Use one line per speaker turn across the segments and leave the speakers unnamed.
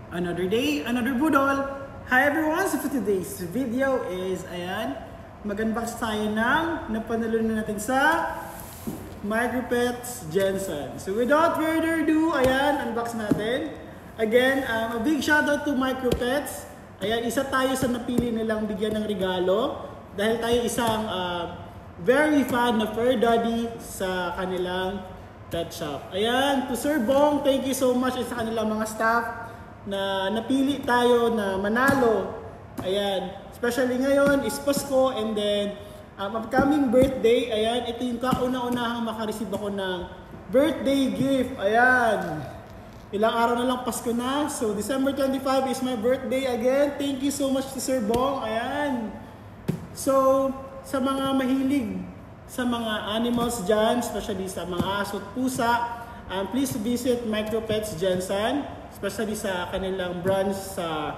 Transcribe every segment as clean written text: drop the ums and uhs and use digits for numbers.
Another day, another budol. Hi everyone! So for today's video is, ayan, mag-unbox tayo ng napanalunan natin sa Micropets Jensen. So without further ado, ayan, unbox natin. Again, a big shoutout to Micropets. Ayan, isa tayo sa napili nilang bigyan ng regalo dahil tayo isang very fan na fur daddy sa kanilang pet shop. Ayan, to Sir Bong, thank you so much sa kanilang mga staff na napili tayo na manalo. Ayan, especially ngayon is Pasko and then upcoming birthday. Ayan, ito yung kauna-unahang makareceive ako ng birthday gift. Ayan, ilang araw na lang Pasko na. So December 25 is my birthday again. Thank you so much to Sir Bong. Ayan. So sa mga mahilig sa mga animals dyan, especially sa mga aso at pusa, please visit Micropets Jensen, especially sa kanilang branch sa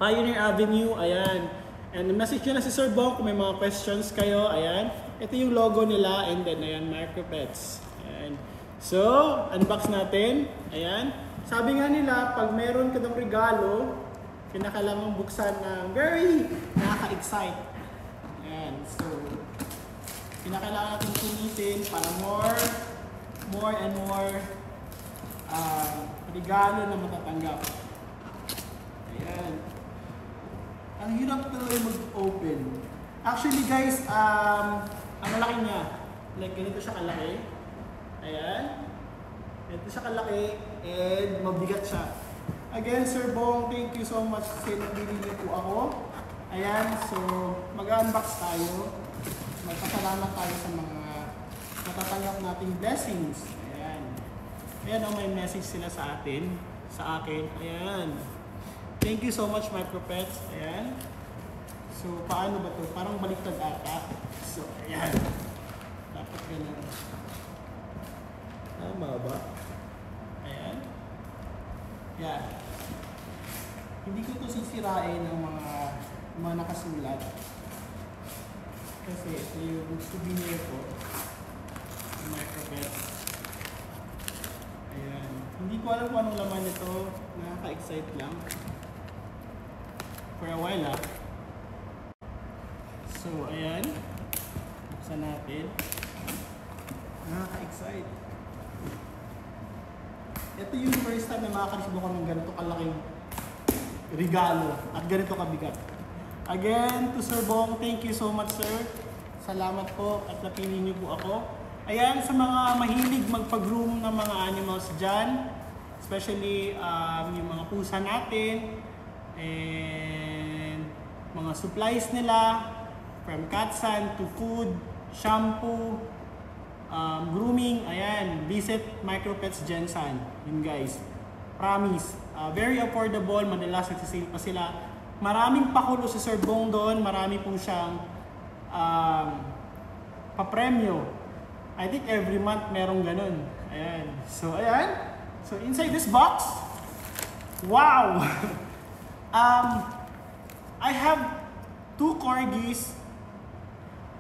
Pioneer Avenue. Ayan. And message nyo na si Sir Bong kung may mga questions kayo. Ayan. Ito yung logo nila and then ayan, Micropets. Ayan. So, unbox natin. Ayan. Sabi nga nila, pag meron ka ng regalo, kinakailangan buksan ng very nakaka-excite. Ayan. So, kinakailangan natin punitin para more and more regalo na matatanggap. Ayan. Ang hirap talaga mag-open. Actually guys, ang laki niya. Like ganito siya kalaki. Ayan. Ganito siya kalaki and mabigat siya. Again, Sir Bong, thank you so much kasi nabili niyo po ako. Ayan, so mag-unbox tayo. Magpasalamat tayo sa mga natatanggap nating blessings. Ayan. Ayan, may message sila sa atin, sa akin. Ayan. Thank you so much, Micropets. Ayan. So, paano ba ito? Parang baliktad ata. So, ayan. Dapat ganun. Tama ba? Ayan. Ayan. Hindi ko ito sisirain ng mga nakasulat. Kasi ito yung souvenir ko. Micropets. Ayan. Hindi ko alam kung anong laman nito. Nakaka-excite lang. For a while So, ayan. Buksan natin. Nakaka-excite. Ito yung first time na makakareceive ako ng ganito kalaking regalo at ganito kabigat. Again, to Sir Bong, thank you so much, sir. Salamat po at napili niyo po ako. Ayan, sa mga mahilig magpag-groom ng mga animals dyan, especially yung mga pusa natin, and mga supplies nila, from cat sand to food, shampoo, grooming, ayan, visit Micropets Jensen. Yun guys, promise, very affordable, madalas nagsisale pa sila. Maraming pakulo si Sir Bong doon, marami po siyang papremyo. I think every month merong ganun. Ayan. So, ayan. So, inside this box, wow! I have 2 corgis,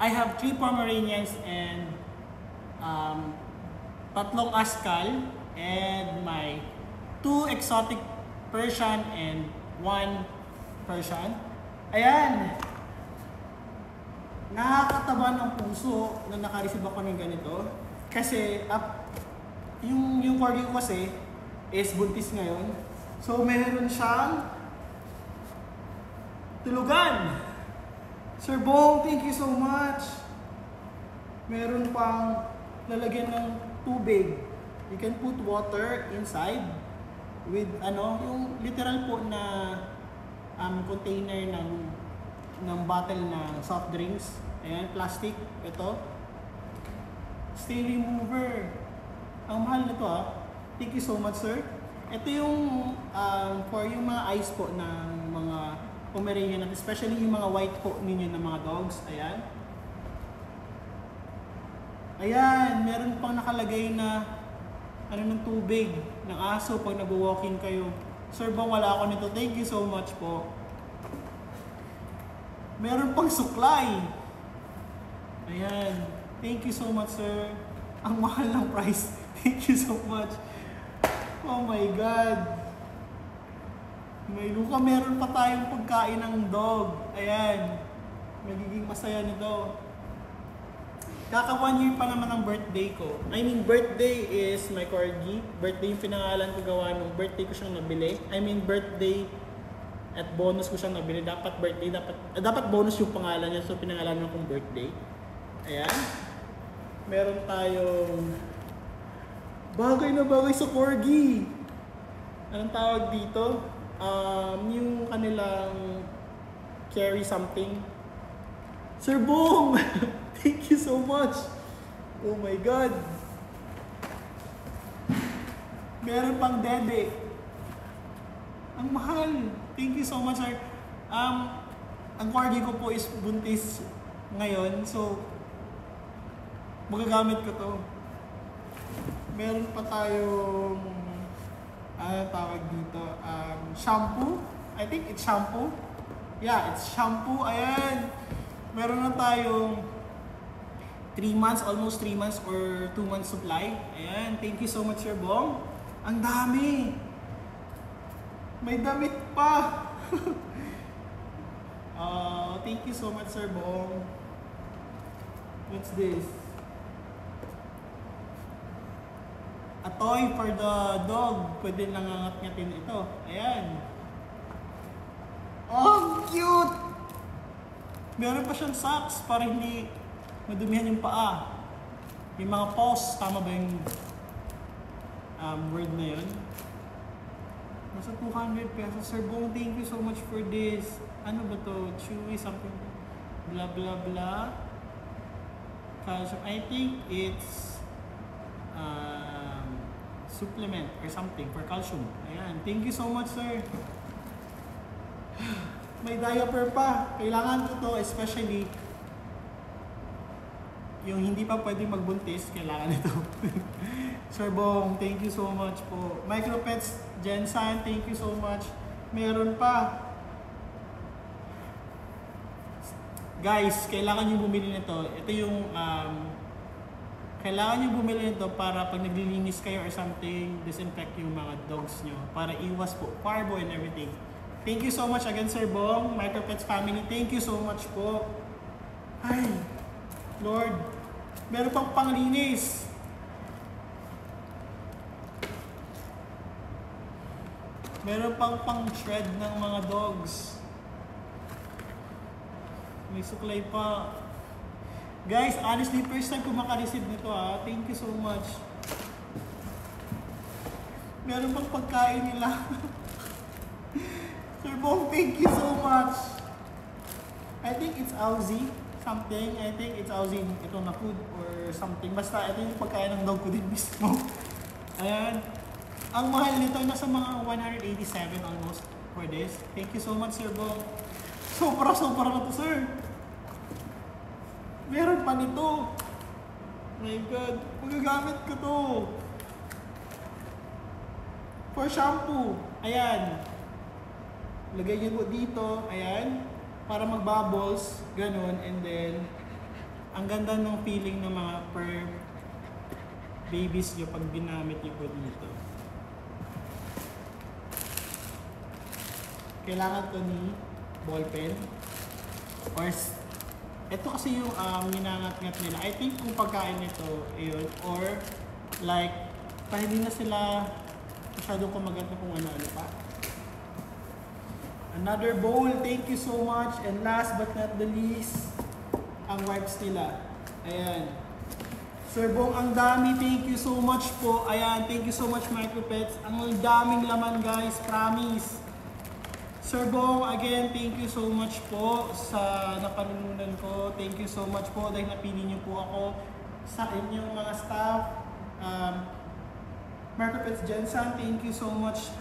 I have 3 Pomeranians, and 3 Askal, and my 2 exotic Persian and 1 Persian. Ayan. Nakakataba ng puso na nakareceive ako ng ganito. Kasi yung corgi ko kasi is buntis ngayon. So meron siyang tulugan. Sir Bong, thank you so much. Meron pang lalagyan ng tubig. You can put water inside with yung literal po na container ng bottle na soft drinks. Ayan, plastic. Ito. Stain remover. Ang mahal nito Thank you so much, sir. Ito yung for yung mga eyes po ng mga Pomeranian natin, especially yung mga white po ninyo ng mga dogs. Ayan. Ayan, meron pang nakalagay na ng tubig ng aso pag nag-walking kayo. Sir Bong, wala ako nito. Thank you so much po. Meron pang suklay. Ayan. Thank you so much, sir. Ang mahal ng price. Thank you so much. Oh my God. May luka, meron pa tayong pagkain ng dog. Ayan. Magiging masaya nito. Kaka 1 year pa naman ang birthday ko. I mean, birthday is my corgi. Birthday yung pinangalan ko gawa nung birthday ko siyang nabili. I mean, birthday at bonus ko siyang nabili. Dapat birthday, dapat bonus yung pangalan niya. So, pinangalanan kong birthday. Ayan. Meron tayong bagay na bagay sa corgi. Anong tawag dito? Yung kanilang carry something. Sir Bong! Thank you so much! Oh my God! Meron pang dede. Ang mahal! Thank you so much, sir. Ang corgi ko po is buntis ngayon. So, magagamit ko to. Meron pa tayong tawag dito? Shampoo. I think it's shampoo. Yeah, it's shampoo. Ayan. Meron na tayong 3 months, almost 3 months or 2 months supply. Ayan. Thank you so much, Sir Bong. Ang dami. May damit pa. Thank you so much, Sir Bong. What's this? A toy for the dog. Pwede nangangat-ngatin ito. Ayan. Oh, cute! Meron pa siyang socks para hindi madumihan yung paa. Yung mga paws. Tama ba yung word na yun? Nasa 200 pesos. Sir Bong, thank you so much for this. Ano ba to? Chewy something. Blah, blah, blah. Calcium. I think it's supplement or something for calcium. Ayan. Thank you so much, sir. May diaper pa. Kailangan ko to, especially yung hindi pa pwede magbuntis, kailangan ito. Sir Bong, thank you so much po. Micropets Jensen, thank you so much. Meron pa. Guys, kailangan nyo bumili nito. Ito yung kailangan nyo bumili nito para pag naglilinis kayo or something, disinfect yung mga dogs nyo. Para iwas po, parbo and everything. Thank you so much again, Sir Bong. Micropets family, thank you so much po. Ay, Lord. Meron pang panglinis. Meron pang pang-shred ng mga dogs. May suklay pa. Guys, honestly, first time ko makareceive nito ha. Thank you so much. Meron pang pagkain nila. Sir Bong, thank you so much. I think it's Aussie. Something. I think it's Aussie. Ito na food or something. Basta ito yung pagkain ng dog ko din mismo. Ayan. Ang mahal nito, nasa mga 187 almost for this. Thank you so much, Sir Bong. Sobra na to, sir. Meron pa nito. My God. Magagamit ko to. For shampoo. Ayan. Lagay nyo po dito. Ayan. Para mag-bubbles. Ganun. And then, ang ganda ng feeling ng mga per babies nyo pag ginamit nyo po dito. Kailangan to ni ballpen. Or ito kasi yung minangat-ngat nila. I think kung pagkain nito, yun. Or like, pa hindi na sila masyadong kumagat na kung ano-ano pa. Another bowl. Thank you so much. And last but not the least, ang wipes nila. Ayan. Sir Bong, ang dami. Thank you so much po. Ayan. Thank you so much, Micropets. Ang daming laman, guys. Promise. Sir Bong, again, thank you so much po sa napanununan ko. Thank you so much po dahil napili niyo po ako sa inyong mga staff. Micropets Jensen, thank you so much.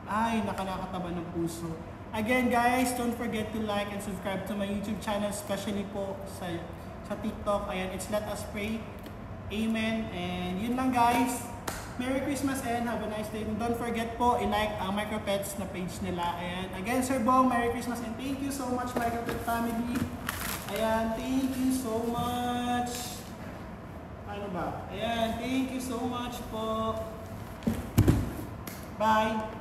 Ay, nakakataba ng puso. Again, guys, don't forget to like and subscribe to my YouTube channel, especially po sa TikTok. Ayan, it's Let Us Pray. Amen. And yun lang, guys. Merry Christmas and have a nice day. And don't forget po, i-like ang Micropets na page nila. Ayan. Again, Sir Bong, Merry Christmas and thank you so much, Micropet family. Ayan, thank you so much. Ano ba? Ayan, thank you so much po. Bye.